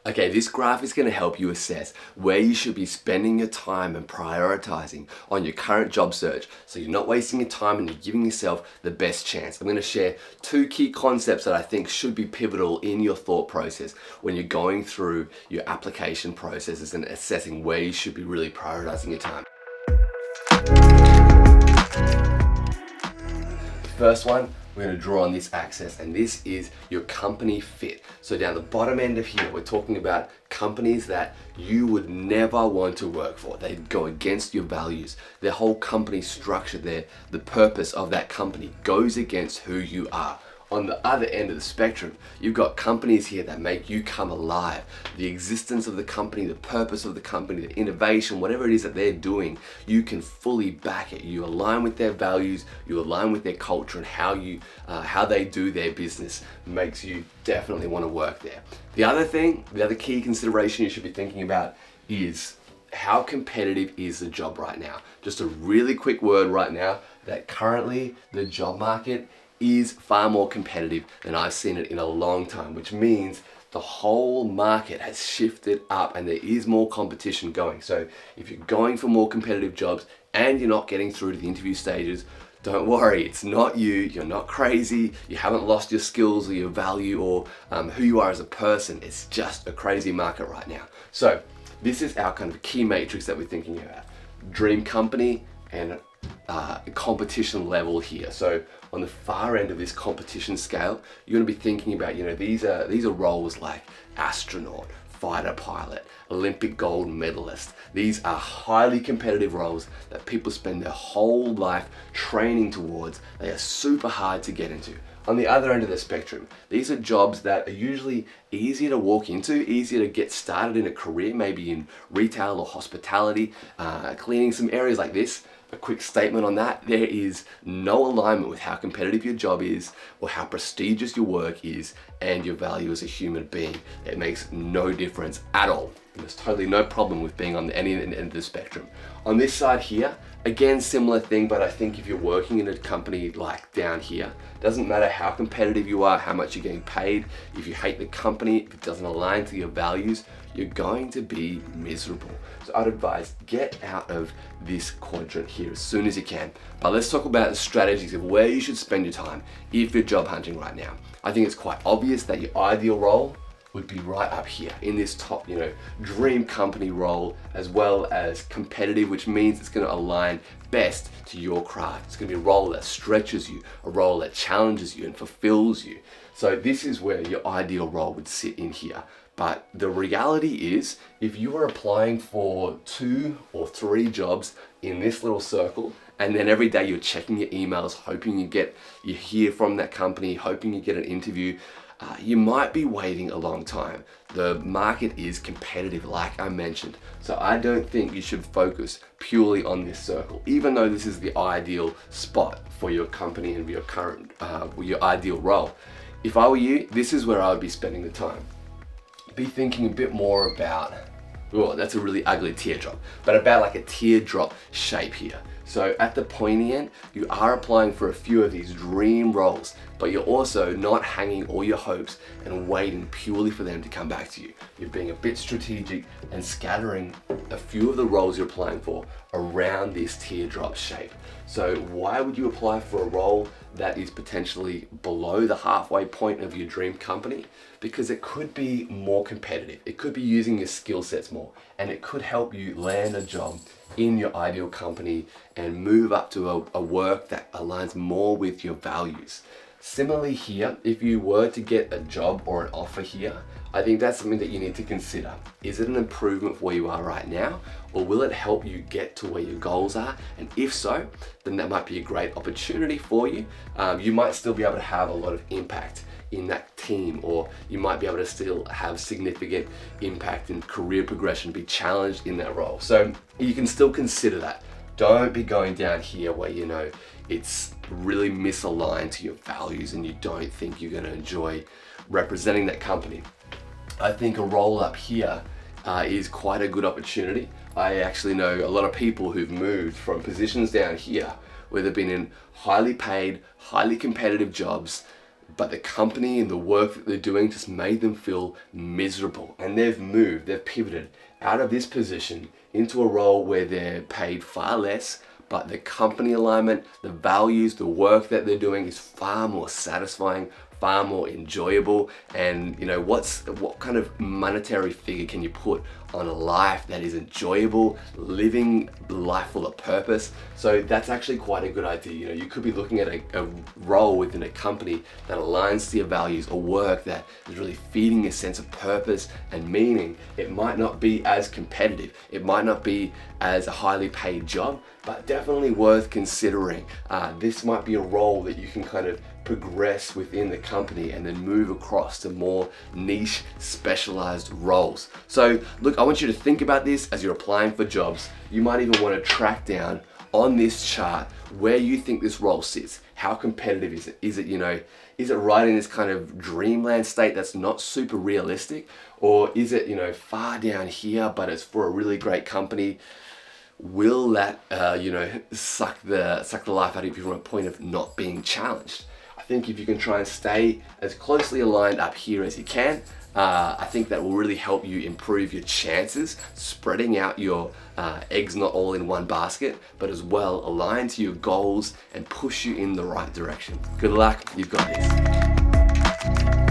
Okay, this graph is going to help you assess where you should be spending your time and prioritizing on your current job search so you're not wasting your time and you're giving yourself the best chance. I'm going to share two key concepts that I think should be pivotal in your thought process when you're going through your application processes and assessing where you should be really prioritizing your time. First one, we're going to draw on this axis, and this is your company fit. So down the bottom end of here, we're talking about companies that you would never want to work for. They go against your values. Their whole company structure, the purpose of that company goes against who you are. On the other end of the spectrum, you've got companies here that make you come alive. The existence of the company, the purpose of the company, the innovation, whatever it is that they're doing, you can fully back it. You align with their values, you align with their culture, and how they do their business makes you definitely want to work there. The other key consideration you should be thinking about is how competitive is the job right now? Just a really quick word right now that currently the job market is far more competitive than I've seen it in a long time, which means the whole market has shifted up and there is more competition going. So if you're going for more competitive jobs and you're not getting through to the interview stages, don't worry, it's not you, you're not crazy, you haven't lost your skills or your value or who you are as a person. It's just a crazy market right now. So this is our kind of key matrix that we're thinking about. Dream company and competition level here. So on the far end of this competition scale, you're going to be thinking about, these are roles like astronaut, fighter pilot, Olympic gold medalist. These are highly competitive roles that people spend their whole life training towards. They are super hard to get into. On the other end of the spectrum, these are jobs that are usually easier to walk into, easier to get started in a career, maybe in retail or hospitality, cleaning, some areas like this. A quick statement on that, there is no alignment with how competitive your job is or how prestigious your work is and your value as a human being. It makes no difference at all. There's totally no problem with being on any end of the spectrum. On this side here, again, similar thing, but I think if you're working in a company like down here, doesn't matter how competitive you are, how much you're getting paid, if you hate the company, if it doesn't align to your values, you're going to be miserable. So I'd advise get out of this quadrant here as soon as you can. But let's talk about the strategies of where you should spend your time if you're job hunting right now. I think it's quite obvious that your ideal role would be right up here in this top, dream company role, as well as competitive, which means it's going to align best to your craft. It's going to be a role that stretches you, a role that challenges you and fulfills you. So this is where your ideal role would sit in here. But the reality is, if you are applying for 2 or 3 jobs in this little circle, and then every day you're checking your emails, hoping you hear from that company, hoping you get an interview, you might be waiting a long time. The market is competitive, like I mentioned. So I don't think you should focus purely on this circle, even though this is the ideal spot for your company and your current, your ideal role. If I were you, this is where I would be spending the time. Be thinking a bit more about, that's a really ugly teardrop, but about like a teardrop shape here. So at the pointy end, you are applying for a few of these dream roles, but you're also not hanging all your hopes and waiting purely for them to come back to you. You're being a bit strategic and scattering a few of the roles you're applying for around this teardrop shape. So why would you apply for a role that is potentially below the halfway point of your dream company? Because it could be more competitive. It could be using your skill sets more, and it could help you land a job in your ideal company and move up to a work that aligns more with your values. Similarly here, if you were to get a job or an offer here, I think that's something that you need to consider. Is it an improvement for where you are right now, or will it help you get to where your goals are? And if so, then that might be a great opportunity for you. You might still be able to have a lot of impact in that team, or you might be able to still have significant impact in career progression, be challenged in that role. So you can still consider that. Don't be going down here where it's really misaligned to your values and you don't think you're going to enjoy representing that company. I think a role up here is quite a good opportunity. I actually know a lot of people who've moved from positions down here where they've been in highly paid, highly competitive jobs but the company and the work that they're doing just made them feel miserable. And they've pivoted out of this position into a role where they're paid far less, but the company alignment, the values, the work that they're doing is far more satisfying, far more enjoyable. And you know, what kind of monetary figure can you put on a life that is enjoyable, living life full of purpose? So that's actually quite a good idea. You know, you could be looking at a role within a company that aligns to your values, or work that is really feeding a sense of purpose and meaning. It might not be as competitive, it might not be as a highly paid job, but definitely worth considering. This might be a role that you can kind of progress within the company and then move across to more niche, specialized roles. So look, I want you to think about this as you're applying for jobs. You might even want to track down on this chart where you think this role sits. How competitive is it? Is it right in this kind of dreamland state that's not super realistic? Or is it, you know, far down here, but it's for a really great company? Will that, suck the life out of you from a point of not being challenged? I think if you can try and stay as closely aligned up here as you can, I think that will really help you improve your chances, spreading out your eggs not all in one basket, but as well align to your goals and push you in the right direction. Good luck, you've got this.